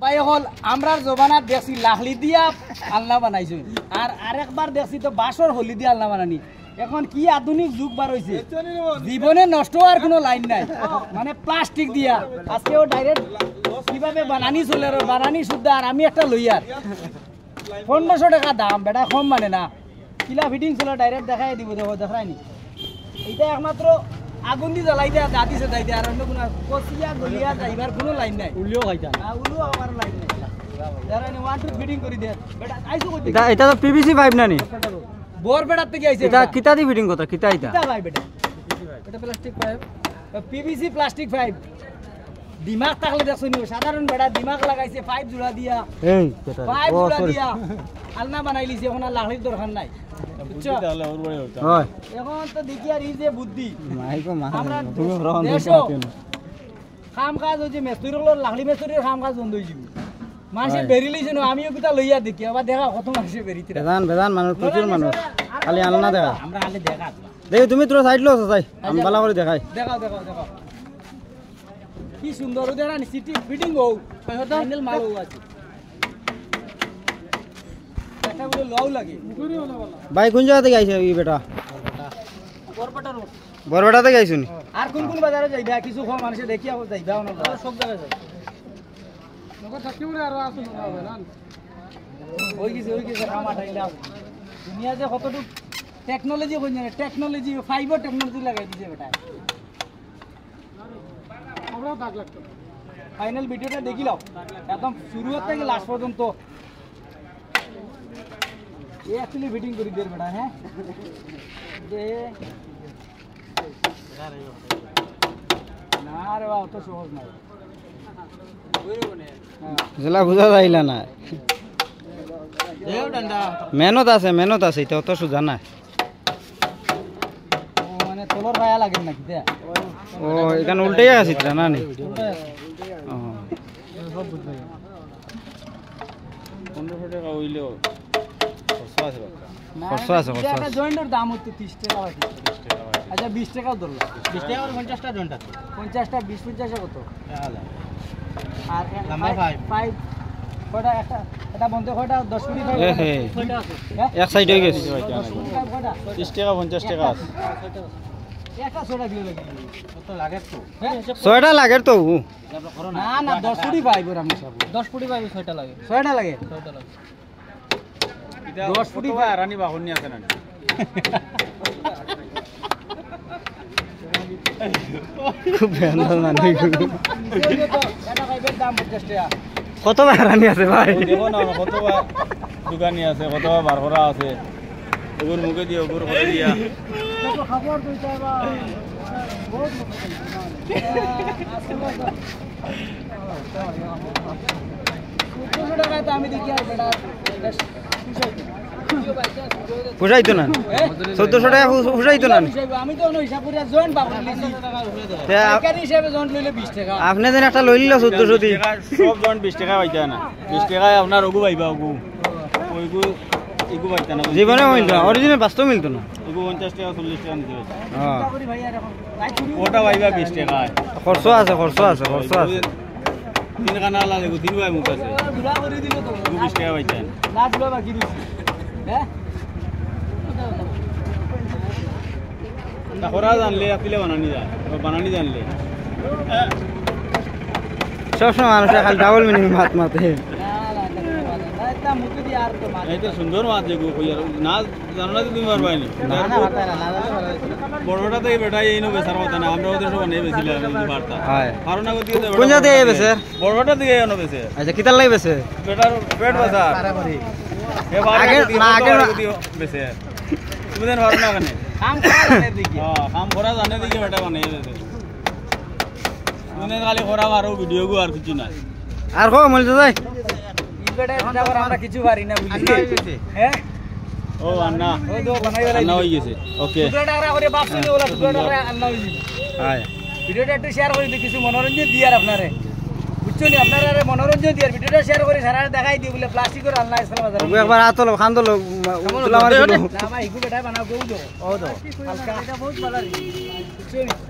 ভাই হল আমরার জবানাত দেখছি লাহলি দিয়া আলনা বানাইছো আর আরেকবার দেখছি তো বাঁশর হলি দিয়া আলনা বানানি। এখন কি আধুনিক যুগ বার হইছে, জীবনে নষ্ট হওয়ার কোনো লাইন নাই, মানে প্লাস্টিক দিয়া আজকেও ডাইরেক্ট কিভাবে বানানি চলে বানানি শুদ্ধ। আর আমি একটা লইয়ার 1500 টাকা দাম, বেটা কম মানে না। কিলা ফিটিং চলে ডাইরেক্ট দেখাই দিব, দেখো দেখায়নি। এইটা একমাত্র আগুন দিয়ে জ্বালাই দেয়া দাদি সে দাইতে, আর অন্য কোনো কচিয়া গলিয়া যাইবার কোনো লাইন নাই। উলিও খাইতা না, উলিও আমার লাইন নাই। যারানি ওয়ান টু ফিটিং করে দেয়া বেটা আইছো কই? এটা তো পিভিসি পাইপ না নি, বোর বেটা থেকে আইছে। এটা কিতা দি ফিটিং করতা? কিতা এটা ভাই বেটা এটা plastic pipe, PVC plastic pipe. দিমাগ থাকলে দেখছো নি, সাধারণ বেটা দিমাগ লাগাইছে পাইপ জোড়া দিয়া, এই পাইপ জোড়া দিয়া আলনা বানাই লিছে। এখন আর লাহলির দরকার নাই, বুঝছো? হয় এখন তো দেখি আর এই যে বুদ্ধি মাইকো মা আমরা তুমি রহন দেশো কাম কাজ হচ্ছে মেস্তুরিগুলোর লাহলি মেস্তুরির কাম কাজ বন্ধ হয়ে যাবে। মানুষে বেরি লইছে না, আমিও কিতা লইয়া দেখি আবার দেখা কত মানুষে বেরিতে বেদান বেদান মানুষ প্রচুর মানুষ, খালি আলনা দেখা। আমরা আলে দেখা দেখি তুমি তোর সাইড লো চাই আমি বালা করে দেখাই। দেখাও দেখাও দেখাও কি সুন্দর ওদের সিটি ফিটিং হও ফাইনাল মাল হও আছে। এটা বলে লও লাগে ভাই কোন জায়গা থেকে আইছে এই বেটা? বরপাটা রোড, বরবেটা থেকে আইছুনি। আর কোন কোন বাজারে যাইবা কিছু কম মানুষে দেখিয়া যাইবা না, সব জায়গায় যাই নগর থাকিবরে আর আসুন হবে না। ওই কিছু কামা টাইলা দুনিয়া যে কতটুক টেকনোলজি কই জানে, টেকনোলজি ফাইবার টেকনোলজি লাগাই দিছে বেটা। আমরাও দাগ লাগতো। ফাইনাল ভিডিওটা দেখি লাও একদম শুরু থেকে লাস্ট পর্যন্ত। এ অ্যাকচুয়ালি ফিটিং করে দের বেটা। হ্যাঁ দে না রে বাবা, অত সহজ না। জেলা বুঝা যাইলা না, মেহনত আছে এটা অত সোজা না। মানে তোলর ভায়া লাগে নাকি দে? ও এখানে উল্টাই আছে না নি? ও 1500 টাকা হইলেও খরচ আছে খরচ একটা আছে। জয়েন্টের দাম হচ্ছে 30 টাকা বাকি। আচ্ছা 20 টাকাও ধরলো, 20 টাকা আর 50টা জয়েন্ট আছে। 50টা 20 50 কত? আর লম্বা পাইপ কয়টা? এটা বন্ধ কয়টা? 10 ফুটি পাইপ এহে কয়টা আছে? এক সাইড হয়ে গেছে। 10 ফুটি পাইপ কয়টা? 30 টাকা 50 টাকা আছে। একটা ছয়টা দিও লাগে কত লাগে তো? হ্যাঁ 6টা লাগে তো। না না 10 ফুটি পাইপ ওর আমি সব 10 ফুটি পাইপ 6টা লাগে। 6টা লাগে 10 ফুটি পায় রানী বাহনি আছে না? খুব ভয়ানক মানুষ। এটা পাইপের দাম 50 টাকা। কত বারানি আছে ভাই? দেখো না কতবা দোকানি আছে, কতবা বারহরা আছে। ওগুর মুখে দিয়ে ওগুর করে দিয়া দেখো খবর দিতে বা বহুত আসলে তো আমি দেখি আর বেটা পুষাইতো না 1400 টাকা পুষাইতো না। আমি তো হিসাব করে জয়েন্ট পাবো হিসাবে জয়েন্ট লইলে 20 টাকা। আপনি যেন একটা লই লিল 1400 দি সব জয়েন্ট 20 টাকা পাইতা না। 20 টাকায় আপনার ওগু পাইবা, ওগু ওইগু এগু পাইতা না। জীবনে মিলতো না, অরিজিনাল বাস্তব মিলতো না। ওগু 50 টাকা 40 টাকা নিতে পাইতা। হ্যাঁ ভাই আর এখন ওটা পাইবা 20 টাকায়। খরচ আছে খরচ আছে খরচ আছে। 3 কানা লাগে, 3 ভাই মুখ আছে। দুলা করে দিল তো ওগু 20 টাকা পাইতা না। না দুলা বাকি দিছি। হ্যাঁ খরা জানলে আপিলে বানানি যায়, বানানি জানলে সবসময় মানুষের খালি ডাবল মিনিং মাত মাতে। এই তো সুন্দর মাছ যেগু কইয়ার না জানো না তুমি পারবাই না। বড়টা থেকে বেটা এই নো বেচার কথা না, আমরা ওদের সব নেই বেচিলে যদি পারতা। হয় কারণ না গতি কোন জায়গা থেকে বেছে? বড়টা থেকে এনো বেচে। আচ্ছা কিতার লাগি বেছে? বেটার পেট বাজার এ বারে না আগে বেচে তুমি দেন পারো না কেন? কাম করা জানে দেখি। হ্যাঁ কাম করা জানে দেখি বেটা বানাই বেচে। তুমি খালি করা আর ভিডিও গু আর কিছু নাই। আর কো মলতে যাই আমরা কিছু পারি না বুঝলি। হ্যাঁ ও আন্না ওই তো বানাই আন্না হয়ে গেছে। ওকে টাকা করে বাপ শুনে ওলা টাকা আল্লাহ হইজি। হয় ভিডিওটা একটু শেয়ার করে দিই, কিছু মনোরঞ্জন দিয়ার আপনারে, বুঝছো নি? আপনারা মনোরঞ্জন দিয়ার ভিডিওটা শেয়ার করে সারা দেখাই দিই বলে প্লাস্টিকের আল্লাহ ইসলাম বাজার একবার আতলো খান্দলো তুলা মারি দিলো। না ভাই ইগু বেটা বানাও গৌ দো ও দো হালকা এটা বহুত ভালো বুঝছো নি?